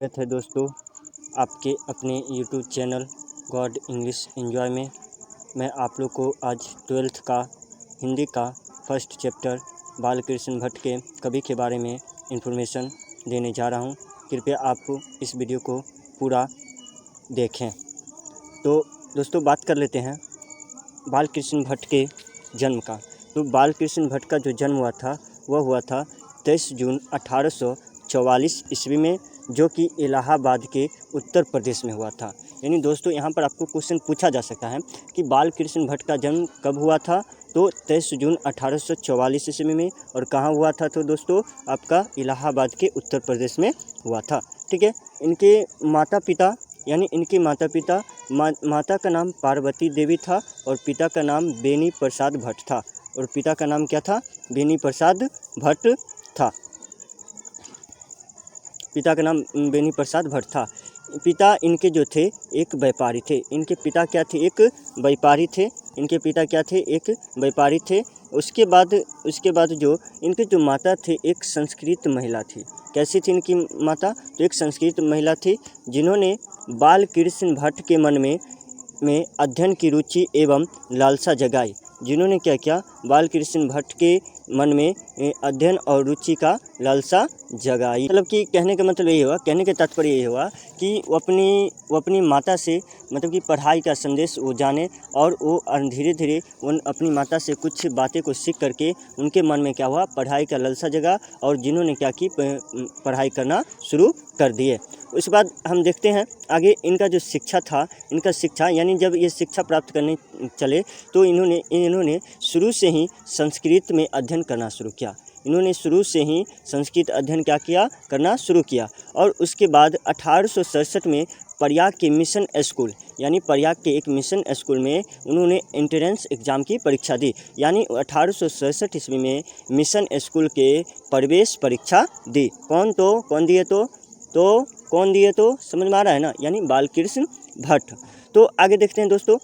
स्वागत है दोस्तों आपके अपने YouTube channel God English enjoy में। मैं आप लोग को आज 12th का हिंदी का फर्स्ट चैप्टर बालकृष्ण भट्ट के कवि के बारे में इंफॉर्मेशन देने जा रहा हूं। कृपया आप इस वीडियो को पूरा देखें। तो दोस्तों बात कर लेते हैं बालकृष्ण भट्ट के जन्म का। तो बालकृष्ण भट्ट का जो जन्म हुआ था वह हुआ था 23 जून 1844 ईस्वी में, जो कि इलाहाबाद के उत्तर प्रदेश में हुआ था। यानी दोस्तों यहाँ पर आपको क्वेश्चन पूछा जा सकता है कि बालकृष्ण भट्ट का जन्म कब हुआ था। तो 23 जून 1844 ईस्वी में। और कहाँ हुआ था? तो दोस्तों आपका इलाहाबाद के उत्तर प्रदेश में हुआ था। ठीक है। इनके माता पिता माता का नाम पार्वती देवी था और पिता का नाम बेनी प्रसाद भट्ट था। और पिता का नाम क्या था? बेनी प्रसाद भट्ट था। पिता का नाम बेनी प्रसाद भट्ट था। पिता इनके जो थे एक व्यापारी थे। इनके पिता क्या थे? एक व्यापारी थे। इनके पिता क्या थे? एक व्यापारी थे। उसके बाद जो इनके जो माता थे एक संस्कृत महिला थी। कैसी थी इनकी माता? तो एक संस्कृत महिला थी, जिन्होंने बालकृष्ण भट्ट के मन में अध्ययन की रुचि एवं लालसा जगाई। जिन्होंने क्या किया? बालकृष्ण भट्ट के मन में अध्ययन और रुचि का लालसा जगाई। मतलब कि कहने का मतलब यही हुआ, कहने का तात्पर्य यही हुआ कि वो अपनी माता से मतलब कि पढ़ाई का संदेश वो जाने, और वो धीरे धीरे अपनी माता से कुछ बातें को सीख करके उनके मन में क्या हुआ? पढ़ाई का लालसा जगा, और जिन्होंने क्या की? पढ़ाई करना शुरू कर दिए। उसके बाद हम देखते हैं आगे इनका जो शिक्षा था, इनका शिक्षा यानी जब ये शिक्षा प्राप्त करने चले तो इन्होंने शुरू से ही संस्कृत में अध्ययन करना शुरू किया। इन्होंने शुरू से ही संस्कृत अध्ययन करना शुरू किया। और उसके बाद 1867 में प्रयाग के मिशन स्कूल यानी प्रयाग के एक मिशन स्कूल में उन्होंने एंट्रेंस एग्ज़ाम की परीक्षा दी। यानी 1867 ईस्वी में मिशन स्कूल के प्रवेश परीक्षा दी। कौन दिए तो समझ में आ रहा है ना? यानी बालकृष्ण भट्ट। तो आगे देखते हैं दोस्तों।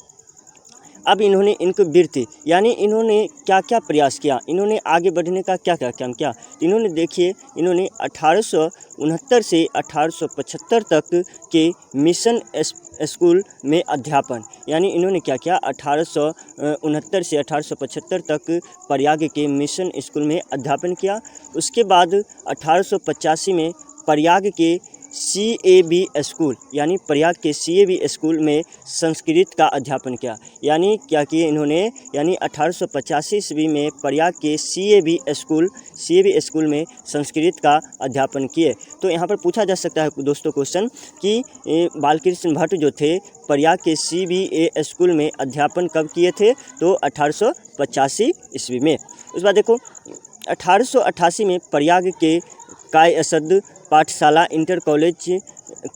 अब इन्होंने इनको वृत्ति यानी इन्होंने क्या क्या प्रयास किया, इन्होंने आगे बढ़ने का क्या क्या काम किया। इन्होंने देखिए, इन्होंने 1869 से 1875 तक के मिशन स्कूल में अध्यापन यानी इन्होंने क्या किया? 1869 से 1875 तक प्रयाग के मिशन स्कूल में अध्यापन किया। उसके बाद 1885 में प्रयाग के CAB स्कूल यानी प्रयाग के CAB स्कूल में संस्कृत का अध्यापन किया। यानी क्या किए इन्होंने? यानी 1885 ईस्वी में प्रयाग के CAB स्कूल में संस्कृत का अध्यापन किए। तो यहाँ पर पूछा जा सकता है दोस्तों क्वेश्चन कि बालकृष्ण भट्ट जो थे प्रयाग के CAB स्कूल में अध्यापन कब किए थे? तो 1885 ईस्वी में। उस बाद देखो 1888 में प्रयाग के कायसद पाठशाला इंटर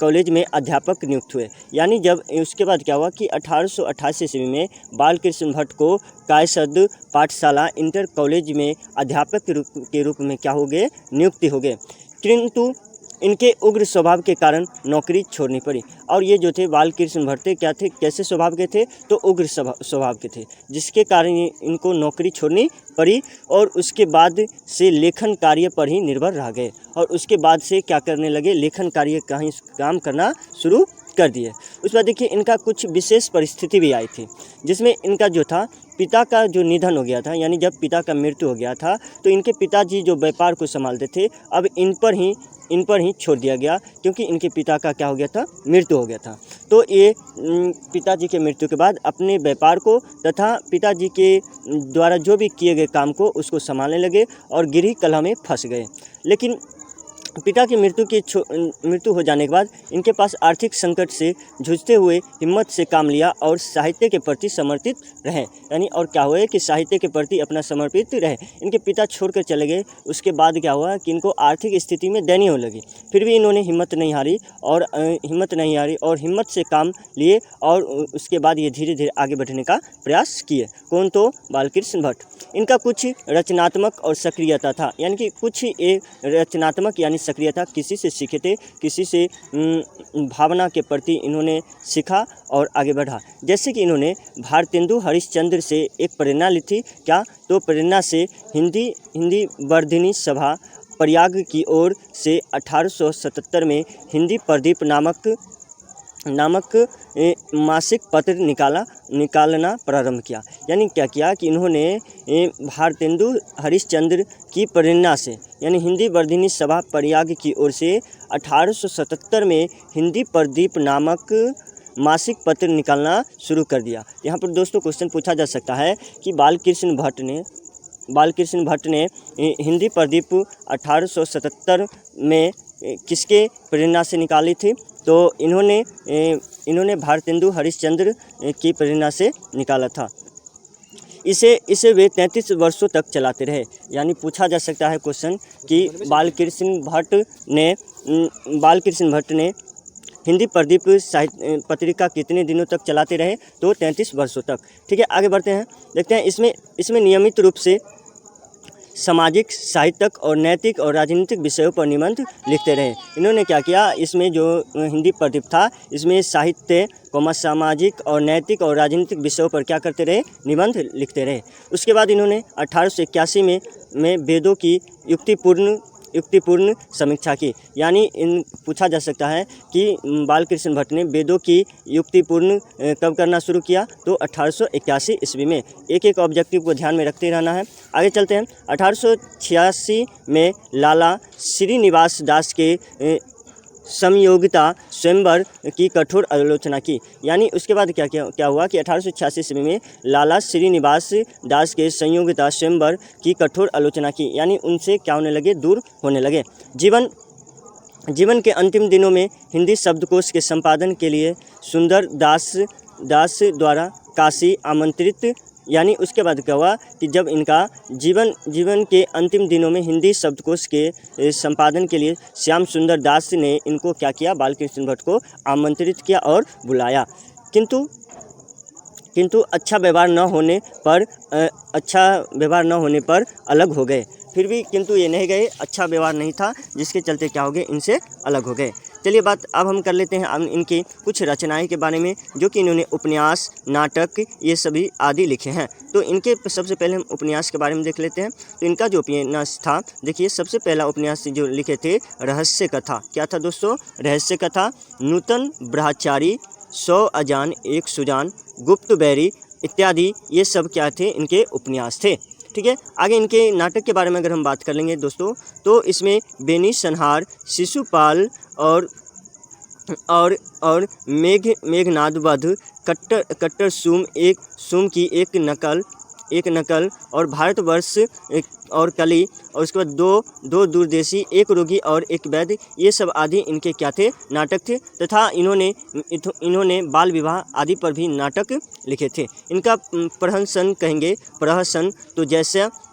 कॉलेज में अध्यापक नियुक्त हुए। यानी जब उसके बाद क्या हुआ कि 1888 ईस्वी में बालकृष्ण भट्ट को कायसद पाठशाला इंटर कॉलेज में अध्यापक के रूप में क्या हो गए? नियुक्ति हो गए। किंतु इनके उग्र स्वभाव के कारण नौकरी छोड़नी पड़ी। और ये जो थे बालकृष्ण भट्ट क्या थे? कैसे स्वभाव के थे? तो उग्र स्वभाव के थे, जिसके कारण इनको नौकरी छोड़नी पड़ी। और उसके बाद से लेखन कार्य पर ही निर्भर रह गए। और उसके बाद से क्या करने लगे? लेखन कार्य का ही काम करना शुरू कर दिए। उस बाद देखिए इनका कुछ विशेष परिस्थिति भी आई थी, जिसमें इनका जो था पिता का जो निधन हो गया था। यानी जब पिता का मृत्यु हो गया था तो इनके पिताजी जो व्यापार को संभालते थे अब इन पर ही छोड़ दिया गया, क्योंकि इनके पिता का क्या हो गया था? मृत्यु हो गया था। तो ये पिताजी के मृत्यु के बाद अपने व्यापार को तथा पिताजी के द्वारा जो भी किए गए काम को उसको संभालने लगे और गृह कलह में फंस गए। लेकिन पिता की मृत्यु हो जाने के बाद इनके पास आर्थिक संकट से जूझते हुए हिम्मत से काम लिया और साहित्य के प्रति समर्पित रहे। यानी और क्या हुआ कि साहित्य के प्रति अपना समर्पित रहे। इनके पिता छोड़कर चले गए। उसके बाद क्या हुआ कि इनको आर्थिक स्थिति में दयनीय होने लगी। फिर भी इन्होंने हिम्मत नहीं हारी और हिम्मत से काम लिए, और उसके बाद ये धीरे धीरे आगे बढ़ने का प्रयास किए। कौन? तो बालकृष्ण भट्ट। इनका कुछ रचनात्मक और सक्रियता था। यानी कि कुछ रचनात्मक यानी सक्रियता, किसी से सीखे थे, किसी से भावना के प्रति इन्होंने सीखा और आगे बढ़ा। जैसे कि इन्होंने भारतेंदु हरिश्चंद्र से एक प्रेरणा ली थी। क्या? तो प्रेरणा से हिंदी वर्धिनी सभा प्रयाग की ओर से 1877 में हिंदी प्रदीप नामक मासिक पत्र निकालना प्रारंभ किया। यानी क्या किया कि इन्होंने भारतेंदु हरिश्चंद्र की प्रेरणा से, यानी हिंदी वर्धिनी सभा प्रयाग की ओर से 1877 में हिंदी प्रदीप नामक मासिक पत्र निकालना शुरू कर दिया। यहाँ पर दोस्तों क्वेश्चन पूछा जा सकता है कि बालकृष्ण भट्ट ने हिंदी प्रदीप 1877 में किसके प्रेरणा से निकाली थी? तो इन्होंने भारतेंदु हरिश्चंद्र की प्रेरणा से निकाला था। इसे वे 33 वर्षों तक चलाते रहे। यानी पूछा जा सकता है क्वेश्चन कि बालकृष्ण भट्ट ने हिंदी प्रदीप साहित्य पत्रिका कितने दिनों तक चलाते रहे? तो 33 वर्षों तक। ठीक है, आगे बढ़ते हैं, देखते हैं इसमें नियमित रूप से सामाजिक, साहित्यिक और नैतिक और राजनीतिक विषयों पर निबंध लिखते रहे। इन्होंने क्या किया, इसमें जो हिंदी प्रदीप था इसमें साहित्य, सामाजिक और नैतिक और राजनीतिक विषयों पर क्या करते रहे? निबंध लिखते रहे। उसके बाद इन्होंने 1881 में वेदों की युक्तिपूर्ण समीक्षा की। यानी पूछा जा सकता है कि बालकृष्ण भट्ट ने वेदों की युक्तिपूर्ण कब करना शुरू किया? तो 1881 ईस्वी में। एक ऑब्जेक्टिव को ध्यान में रखते रहना है। आगे चलते हैं। 1886 में लाला श्रीनिवास दास के समयोगिता स्वयंवर की कठोर आलोचना की। यानी उसके बाद क्या हुआ कि 1886 ईस्वी में लाला श्रीनिवास दास के संयोगिता स्वयंवर की कठोर आलोचना की। यानी उनसे क्या होने लगे? दूर होने लगे। जीवन के अंतिम दिनों में हिंदी शब्दकोश के संपादन के लिए सुंदर दास द्वारा काशी आमंत्रित। यानी उसके बाद क्या हुआ कि जब इनका जीवन के अंतिम दिनों में हिंदी शब्दकोश के संपादन के लिए श्याम सुंदर दास ने इनको क्या किया? बालकृष्ण भट्ट को आमंत्रित किया और बुलाया। किंतु अच्छा व्यवहार न होने पर अलग हो गए। फिर भी किंतु ये नहीं गए, अच्छा व्यवहार नहीं था, जिसके चलते क्या हो गए? इनसे अलग हो गए। चलिए बात अब हम कर लेते हैं इनकी कुछ रचनाएं के बारे में, जो कि इन्होंने उपन्यास, नाटक ये सभी आदि लिखे हैं। तो इनके सबसे पहले हम उपन्यास के बारे में देख लेते हैं। तो इनका जो उपन्यास था, देखिए सबसे पहला उपन्यास जो लिखे थे रहस्य कथा। क्या था दोस्तों? रहस्य कथा। नूतन ब्रह्मचारी, 100 अजान एक सुजान, गुप्त बैरी इत्यादि ये सब क्या थे? इनके उपन्यास थे। ठीक है, आगे इनके नाटक के बारे में अगर हम बात कर लेंगे दोस्तों, तो इसमें बेनी संहार, शिशुपाल और मेघनाद वध, कट्टर सूम की एक नकल और भारतवर्ष और कली, और उसके बाद दो दूरदेशी, एक रोगी और एक वैद्य, ये सब आदि इनके क्या थे? नाटक थे। तथा इन्होंने बाल विवाह आदि पर भी नाटक लिखे थे। इनका प्रहसन तो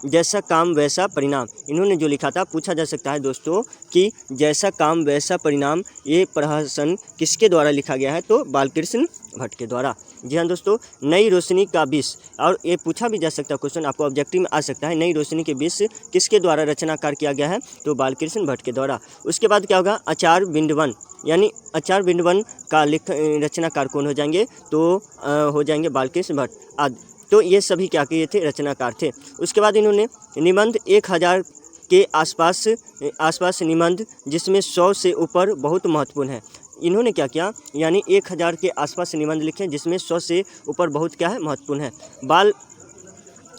जैसा काम वैसा परिणाम, इन्होंने जो लिखा था, पूछा जा सकता है दोस्तों कि जैसा काम वैसा परिणाम, ये प्रहसन किसके द्वारा लिखा गया है? तो बालकृष्ण भट्ट के द्वारा। जी हाँ दोस्तों, नई रोशनी का विष, और ये पूछा भी जा सकता है क्वेश्चन, आपको ऑब्जेक्टिव में आ सकता है, नई रोशनी के विष किसके द्वारा रचनाकार किया गया है? तो बालकृष्ण भट्ट के द्वारा। उसके बाद क्या होगा? आचार बिंदवन, यानी आचार बिंदवन का रचनाकार कौन हो जाएंगे? तो हो जाएंगे बालकृष्ण भट्ट आदि। तो ये सभी क्या किए थे? रचनाकार थे। उसके बाद इन्होंने निबंध 1000 के आसपास निबंध, जिसमें 100 से ऊपर बहुत महत्वपूर्ण है। इन्होंने क्या किया? यानी 1000 के आसपास निबंध लिखे, जिसमें 100 से ऊपर बहुत क्या है? महत्वपूर्ण है।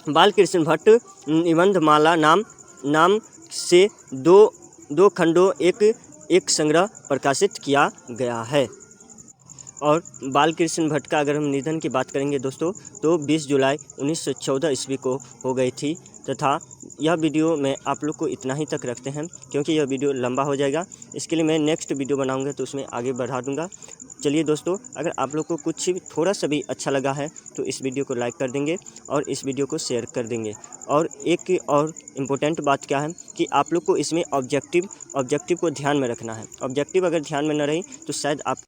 बालकृष्ण भट्ट निबंध माला नाम से दो खंडों एक संग्रह प्रकाशित किया गया है। और बालकृष्ण भट्ट का अगर हम निधन की बात करेंगे दोस्तों, तो 20 जुलाई 1914 ईस्वी को हो गई थी। तथा यह वीडियो में आप लोग को इतना ही तक रखते हैं, क्योंकि यह वीडियो लंबा हो जाएगा। इसके लिए मैं नेक्स्ट वीडियो बनाऊंगा तो उसमें आगे बढ़ा दूंगा। चलिए दोस्तों, अगर आप लोग को कुछ थोड़ा सा भी अच्छा लगा है तो इस वीडियो को लाइक कर देंगे और इस वीडियो को शेयर कर देंगे। और एक और इम्पोर्टेंट बात क्या है कि आप लोग को इसमें ऑब्जेक्टिव को ध्यान में रखना है। ऑब्जेक्टिव अगर ध्यान में न रही तो शायद आप